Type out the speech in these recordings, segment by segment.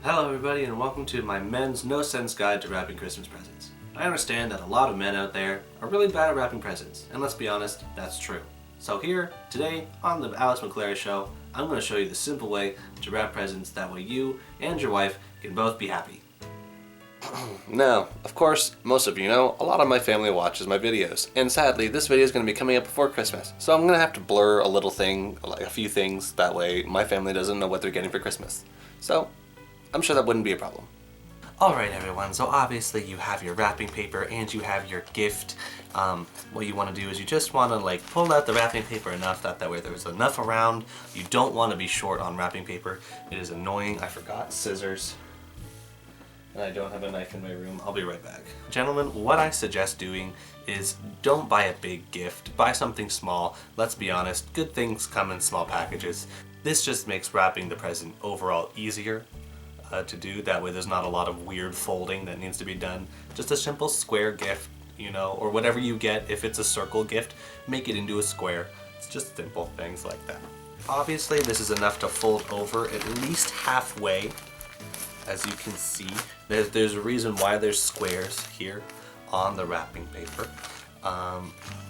Hello everybody and welcome to my men's no sense guide to wrapping Christmas presents. I understand that a lot of men out there are really bad at wrapping presents, and let's be honest, that's true. So here, today, on the Alex McClary Show, I'm going to show you the simple way to wrap presents, that way you and your wife can both be happy. Now, of course, most of you know, a lot of my family watches my videos, and sadly, this video is going to be coming up before Christmas, so I'm going to have to blur a little thing, like a few things, that way my family doesn't know what they're getting for Christmas. So, I'm sure that wouldn't be a problem. Alright everyone, so obviously you have your wrapping paper and you have your gift. What you want to do is you just want to pull out the wrapping paper enough that way there's enough around. You don't want to be short on wrapping paper. It is annoying. I forgot scissors. And I don't have a knife in my room. I'll be right back. Gentlemen, what I suggest doing is don't buy a big gift. Buy something small. Let's be honest, good things come in small packages. This just makes wrapping the present overall easier to do. That way there's not a lot of weird folding that needs to be done. Just a simple square gift, you know, or whatever you get. If it's a circle gift, make it into a square. It's just simple things like that. Obviously this is enough to fold over at least halfway. As you can see, there's a reason why there's squares here on the wrapping paper.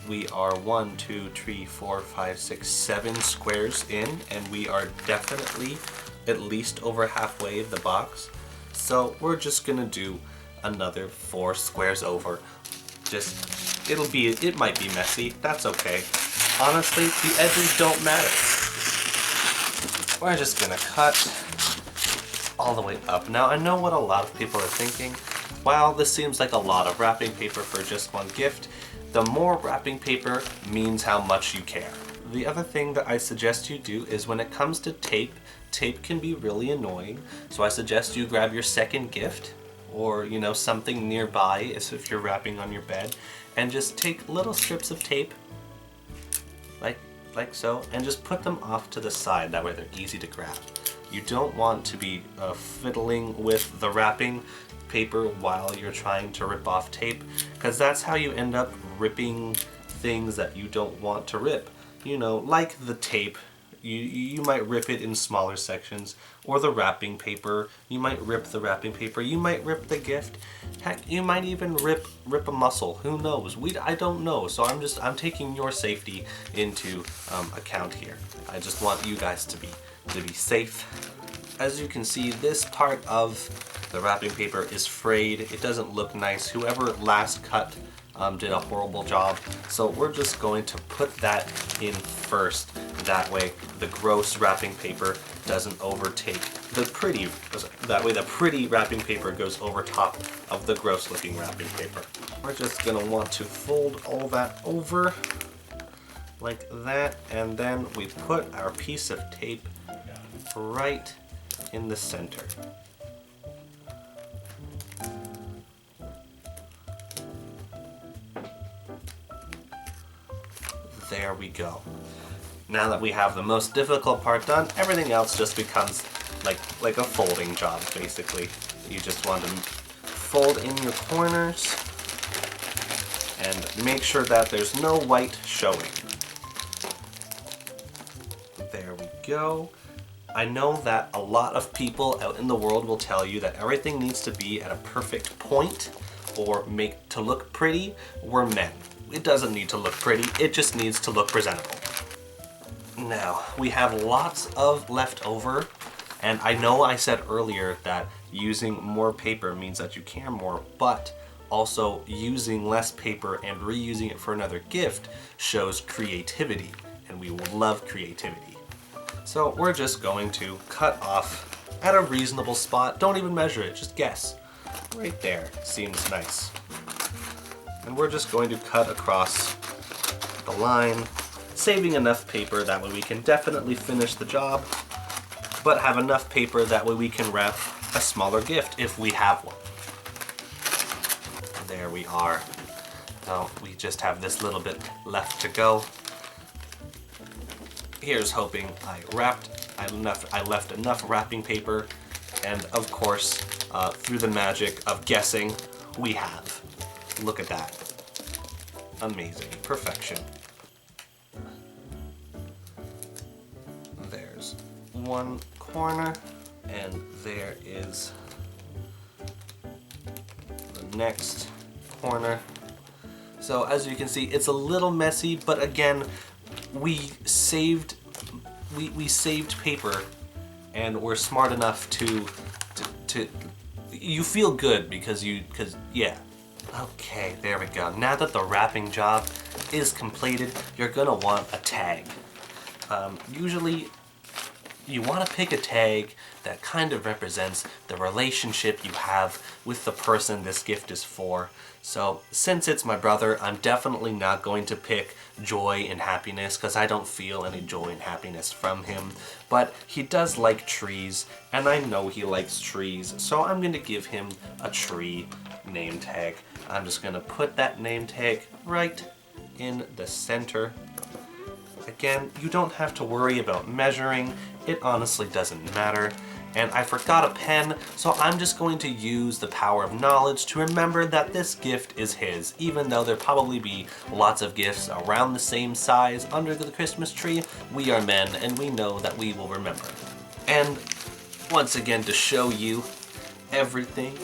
We are 1, 2, 3, 4, 5, 6, 7 squares in, and we are definitely at least over halfway of the box. So we're just gonna do another 4 squares over. It might be messy, that's okay. Honestly, the edges don't matter. We're just gonna cut all the way up. Now I know what a lot of people are thinking. Wow, this seems like a lot of wrapping paper for just one gift. The more wrapping paper means how much you care. The other thing that I suggest you do is when it comes to tape can be really annoying. So I suggest you grab your second gift or, you know, something nearby as if you're wrapping on your bed, and just take little strips of tape like so, and just put them off to the side. That way they're easy to grab. You don't want to be fiddling with the wrapping paper while you're trying to rip off tape, because that's how you end up ripping things that you don't want to rip. You know, like the tape, you might rip it in smaller sections, or the wrapping paper, you might rip the wrapping paper, you might rip the gift, heck, you might even rip a muscle, who knows? I don't know, so I'm taking your safety into account here. I just want you guys to be safe. As you can see, this part of the wrapping paper is frayed. It doesn't look nice. Whoever last cut did a horrible job. So we're just going to put that in first. That way the gross wrapping paper doesn't overtake the pretty. That way the pretty wrapping paper goes over top of the gross looking wrapping paper. We're just gonna want to fold all that over like that, and then we put our piece of tape right in the center. There we go. Now that we have the most difficult part done, everything else just becomes like a folding job, basically. You just want to fold in your corners and make sure that there's no white showing. There we go. I know that a lot of people out in the world will tell you that everything needs to be at a perfect point or make to look pretty. We're men. It doesn't need to look pretty, it just needs to look presentable. Now, we have lots of leftover, and I know I said earlier that using more paper means that you care more, but also using less paper and reusing it for another gift shows creativity, and we will love creativity. So we're just going to cut off at a reasonable spot. Don't even measure it, just guess. Right there, seems nice. And we're just going to cut across the line, saving enough paper that way we can definitely finish the job, but have enough paper that way we can wrap a smaller gift if we have one. There we are. Now we just have this little bit left to go. Here's hoping I left enough wrapping paper, and of course, through the magic of guessing, we have. Look at that. Amazing. Perfection. There's one corner. And there is the next corner. So as you can see, it's a little messy, but again, we saved paper, and we're smart enough to you feel good because yeah. Okay, there we go. Now that the wrapping job is completed, you're gonna want a tag. Usually you want to pick a tag that kind of represents the relationship you have with the person this gift is for. So since it's my brother, I'm definitely not going to pick joy and happiness because I don't feel any joy and happiness from him. But he does like trees, and I know he likes trees, so I'm going to give him a tree name tag. I'm just going to put that name tag right in the center. Again, you don't have to worry about measuring. It honestly doesn't matter. And I forgot a pen, so I'm just going to use the power of knowledge to remember that this gift is his, even though there'll probably be lots of gifts around the same size under the Christmas tree. We are men, and we know that we will remember. And once again, to show you everything,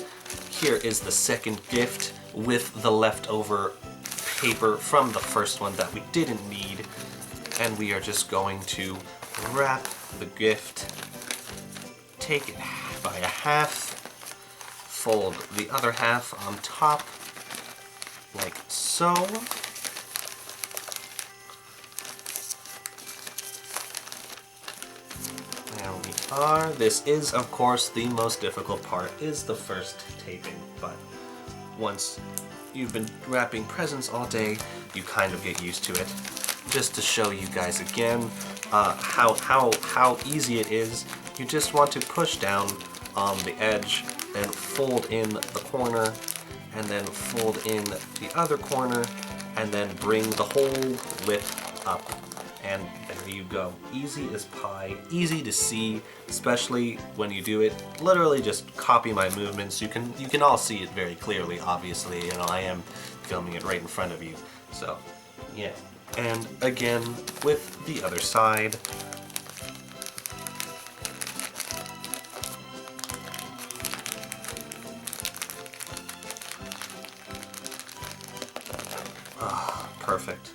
here is the second gift with the leftover paper from the first one that we didn't need. And we are just going to wrap the gift, take it by a half, fold the other half on top, like so. There we are. This is, of course, the most difficult part, is the first taping, but once you've been wrapping presents all day, you kind of get used to it. Just to show you guys again how easy it is, you just want to push down on the edge and fold in the corner, and then fold in the other corner, and then bring the whole lip up. And there you go. Easy as pie, easy to see, especially when you do it. Literally just copy my movements. You can all see it very clearly, obviously. You know, I am filming it right in front of you. So, yeah. And again, with the other side. Ah, perfect.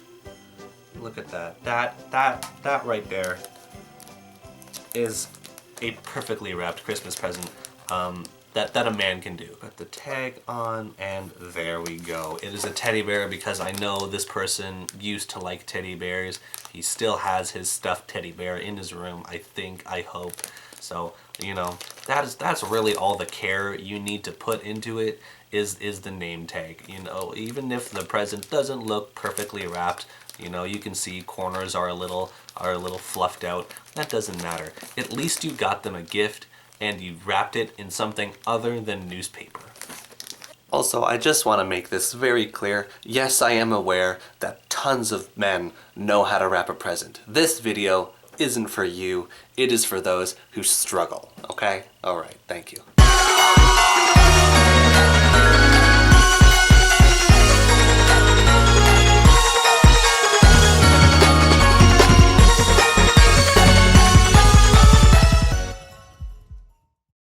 Look at that. That right there is a perfectly wrapped Christmas present that a man can do. Put the tag on, and there we go. It is a teddy bear because I know this person used to like teddy bears. He still has his stuffed teddy bear in his room, I think, I hope. So, you know, that's really all the care you need to put into it is the name tag. You know, even if the present doesn't look perfectly wrapped, you know, you can see corners are a little fluffed out. That doesn't matter. At least you got them a gift, and you wrapped it in something other than newspaper. Also, I just want to make this very clear. Yes, I am aware that tons of men know how to wrap a present. This video isn't for you. It is for those who struggle, okay? Alright, thank you.